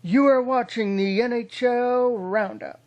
You are watching the NHL Roundup.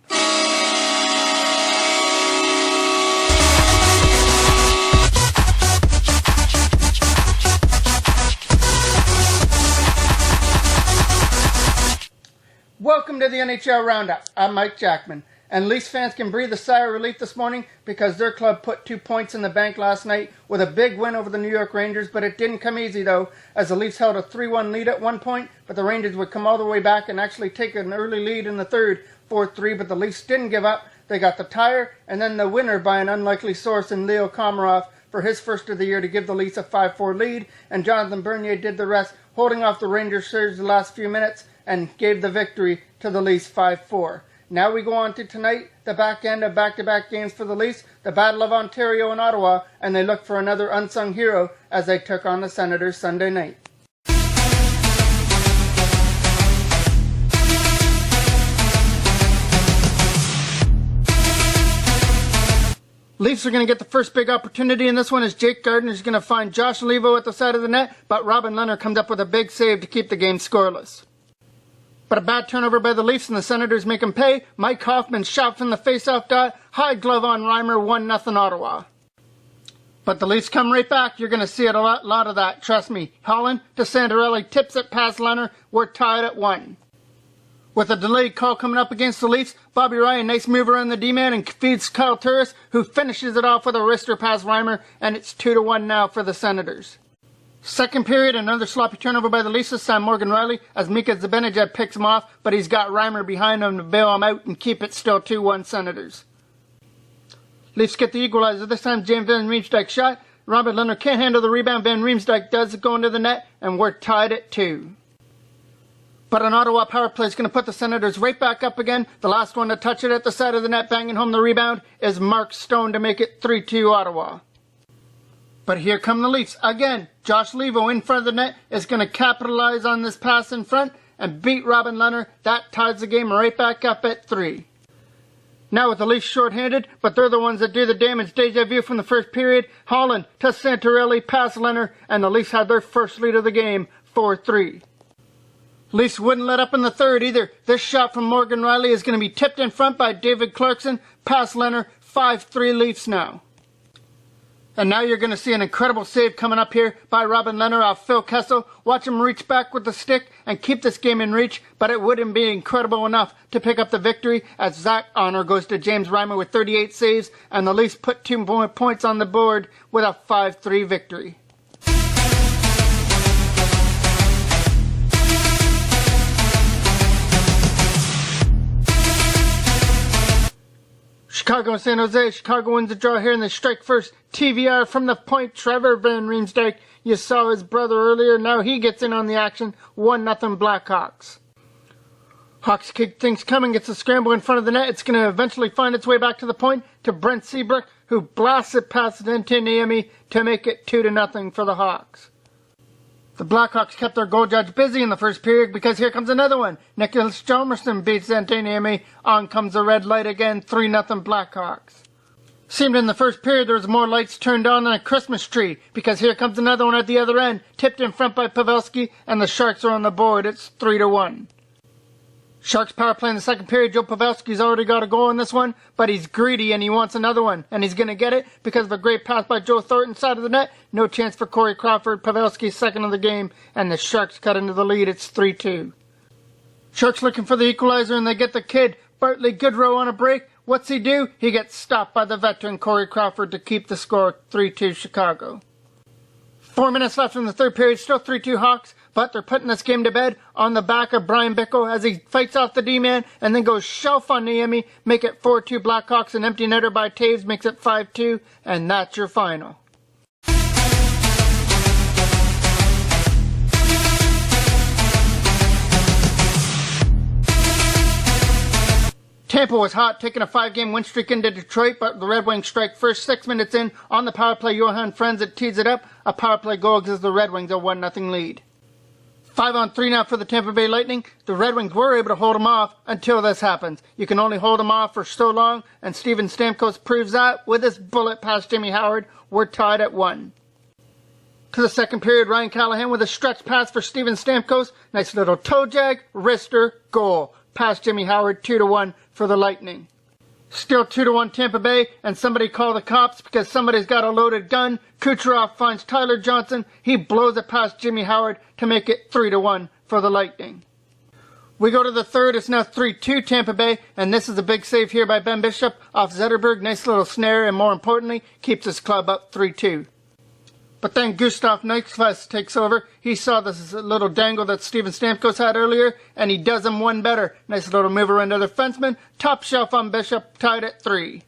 Welcome to the NHL Roundup. I'm Mike Jackman. And Leafs fans can breathe a sigh of relief this morning because their club put 2 points in the bank last night with a big win over the New York Rangers, but it didn't come easy though, as the Leafs held a 3-1 lead at one point, but the Rangers would come all the way back and actually take an early lead in the third, 4-3, but the Leafs didn't give up. They got the tire, and then the winner by an unlikely source in Leo Komarov for his first of the year to give the Leafs a 5-4 lead, and Jonathan Bernier did the rest, holding off the Rangers surge the last few minutes and gave the victory to the Leafs 5-4. Now we go on to tonight, the back end of back-to-back games for the Leafs, the Battle of Ontario and Ottawa, and they look for another unsung hero as they took on the Senators Sunday night. Leafs are going to get the first big opportunity in this one as Jake Gardiner is going to find Josh Leivo at the side of the net, but Robin Leonard comes up with a big save to keep the game scoreless. But a bad turnover by the Leafs and the Senators make them pay. Mike Hoffman shot from the faceoff dot. High glove on Reimer, 1-0 Ottawa. But the Leafs come right back. You're going to see it a lot of that. Trust me. Holland to Santorelli tips it past Leonard. We're tied at 1. With a delayed call coming up against the Leafs, Bobby Ryan, nice move around the D-man and feeds Kyle Turris, who finishes it off with a wrister past Reimer, and it's 2-1 now for the Senators. Second period, another sloppy turnover by the Leafs, this time Morgan Riley, as Mika Zibanejad picks him off, but he's got Reimer behind him to bail him out and keep it still 2-1 Senators. Leafs get the equalizer, this time James Van Riemsdyk shot. Robin Leonard can't handle the rebound, Van Riemsdyk does go into the net, and we're tied at 2. But an Ottawa power play is going to put the Senators right back up again. The last one to touch it at the side of the net, banging home the rebound, is Mark Stone to make it 3-2 Ottawa. But here come the Leafs again. Josh Leivo in front of the net is going to capitalize on this pass in front and beat Robin Leonard. That ties the game right back up at 3. Now with the Leafs short-handed, but they're the ones that do the damage. Deja vu from the first period. Holland to Santorelli past Leonard, and the Leafs had their first lead of the game, 4-3. Leafs wouldn't let up in the third either. This shot from Morgan Riley is going to be tipped in front by David Clarkson past Leonard. 5-3 Leafs now. And now you're going to see an incredible save coming up here by Robin Leonard off Phil Kessel. Watch him reach back with the stick and keep this game in reach, but it wouldn't be incredible enough to pick up the victory as that honor goes to James Reimer with 38 saves, and the Leafs put 2 points on the board with a 5-3 victory. Chicago and San Jose. Chicago wins the draw here and they strike first. TVR from the point. Trevor Van Riemsdyk. You saw his brother earlier. Now he gets in on the action. 1-0 Blackhawks. Hawks kick things coming. Gets a scramble in front of the net. It's going to eventually find its way back to the point to Brent Seabrook, who blasts it past Antoniemi to make it 2-0 for the Hawks. The Blackhawks kept their goal judge busy in the first period because here comes another one. Nicholas Hjalmarsson beats Antoniemi. On comes the red light again, 3-0 Blackhawks. Seemed in the first period there was more lights turned on than a Christmas tree because here comes another one at the other end, tipped in front by Pavelski, and the Sharks are on the board. It's 3-1. Sharks power play in the second period. Joe Pavelski's already got a goal in this one, but he's greedy and he wants another one, and he's going to get it because of a great pass by Joe Thornton side of the net. No chance for Corey Crawford. Pavelski's second of the game, and the Sharks cut into the lead. It's 3-2. Sharks looking for the equalizer, and they get the kid, Bartley Goodrow, on a break. What's he do? He gets stopped by the veteran Corey Crawford to keep the score 3-2 Chicago. 4 minutes left in the third period, still 3-2 Hawks, but they're putting this game to bed on the back of Brian Bickle as he fights off the D-man and then goes shelf on Niemi, make it 4-2 Blackhawks. An empty netter by Taves makes it 5-2, and that's your final. Tampa was hot, taking a 5-game win streak into Detroit, but the Red Wings strike first 6 minutes in. On the power play, Johan Franzen tees it up. A power play goal gives the Red Wings a 1-0 lead. 5-on-3 now for the Tampa Bay Lightning. The Red Wings were able to hold them off until this happens. You can only hold them off for so long, and Steven Stamkos proves that with his bullet past Jimmy Howard. We're tied at 1. To the second period, Ryan Callahan with a stretch pass for Steven Stamkos. Nice little toe jag, wrister, goal. Past Jimmy Howard, 2-1 for the Lightning. Still 2-1 Tampa Bay, and somebody call the cops because somebody's got a loaded gun. Kucherov finds Tyler Johnson. He blows it past Jimmy Howard to make it 3-1 for the Lightning. We go to the third. It's now 3-2 Tampa Bay, and this is a big save here by Ben Bishop off Zetterberg. Nice little snare, and more importantly, keeps his club up 3-2. But then Gustav Nyquist takes over. He saw this little dangle that Steven Stamkos had earlier, and he does him one better. Nice little move around the defenseman. Top shelf on Bishop, tied at 3.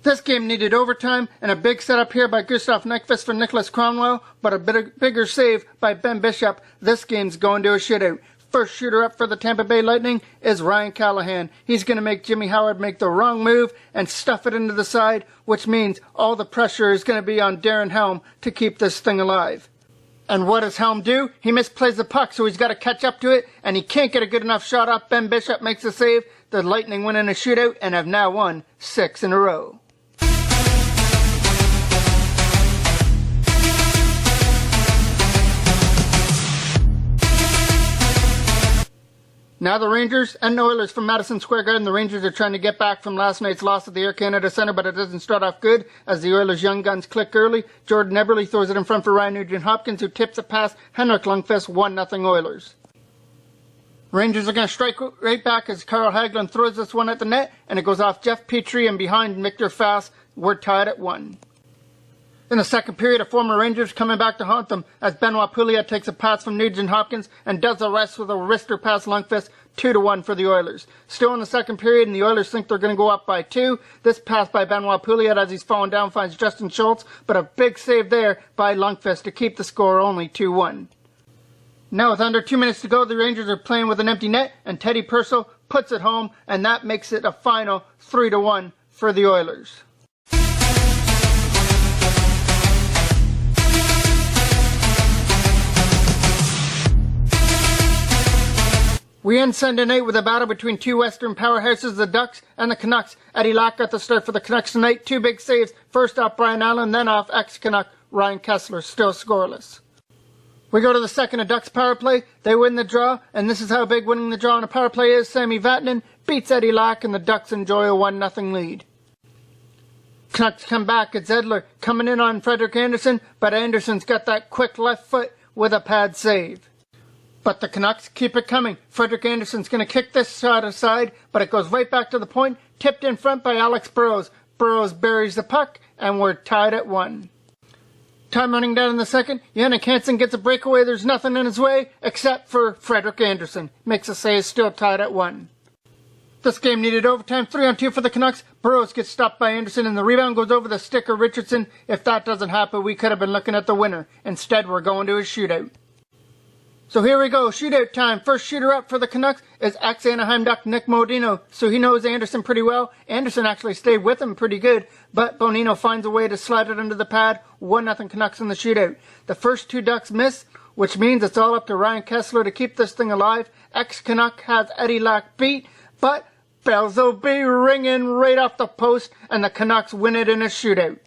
This game needed overtime, and a big setup here by Gustav Nyquist for Nicholas Cromwell, but a bigger save by Ben Bishop. This game's going to a shootout. First shooter up for the Tampa Bay Lightning is Ryan Callahan. He's going to make Jimmy Howard make the wrong move and stuff it into the side, which means all the pressure is going to be on Darren Helm to keep this thing alive. And what does Helm do? He misplays the puck, so he's got to catch up to it, and he can't get a good enough shot off. Ben Bishop makes a save. The Lightning win in a shootout and have now won 6 in a row. Now the Rangers and the Oilers from Madison Square Garden. The Rangers are trying to get back from last night's loss at the Air Canada Centre, but it doesn't start off good as the Oilers' young guns click early. Jordan Eberle throws it in front for Ryan Nugent-Hopkins, who tips it past Henrik Lundqvist, 1-0 Oilers. Rangers are going to strike right back as Carl Hagelin throws this one at the net, and it goes off Jeff Petrie and behind Victor Fast. We're tied at 1. In the second period, a former Rangers coming back to haunt them as Benoit Pouliot takes a pass from Nugent-Hopkins and does the rest with a wrister past Lundqvist, 2-1 for the Oilers. Still in the second period, and the Oilers think they're going to go up by 2. This pass by Benoit Pouliot as he's falling down finds Justin Schultz, but a big save there by Lundqvist to keep the score only 2-1. Now with under 2 minutes to go, the Rangers are playing with an empty net, and Teddy Purcell puts it home, and that makes it a final 3-1 for the Oilers. We end Sunday night with a battle between two Western powerhouses, the Ducks and the Canucks. Eddie Lack got the start for the Canucks tonight. 2 big saves. First off Brian Allen, then off ex-Canuck Ryan Kessler, still scoreless. We go to the second of Ducks power play. They win the draw, and this is how big winning the draw on a power play is. Sami Vatanen beats Eddie Lack, and the Ducks enjoy a 1-0 lead. Canucks come back. It's Edler coming in on Frederik Andersen, but Andersen's got that quick left foot with a pad save. But the Canucks keep it coming. Frederik Andersen's going to kick this shot aside, but it goes right back to the point, tipped in front by Alex Burrows. Burrows buries the puck, and we're tied at 1. Time running down in the second. Jannik Hansen gets a breakaway. There's nothing in his way except for Frederik Andersen. Makes a save, still tied at 1. This game needed overtime. 3-on-2 for the Canucks. Burrows gets stopped by Andersen, and the rebound goes over the stick of Richardson. If that doesn't happen, we could have been looking at the winner. Instead, we're going to a shootout. So here we go, shootout time. First shooter up for the Canucks is ex-Anaheim Duck Nick Bonino. So he knows Andersen pretty well. Andersen actually stayed with him pretty good, but Bonino finds a way to slide it under the pad. 1-0 Canucks in the shootout. The first 2 Ducks miss, which means it's all up to Ryan Kessler to keep this thing alive. Ex-Canuck has Eddie Lack beat, but bells will be ringing right off the post, and the Canucks win it in a shootout.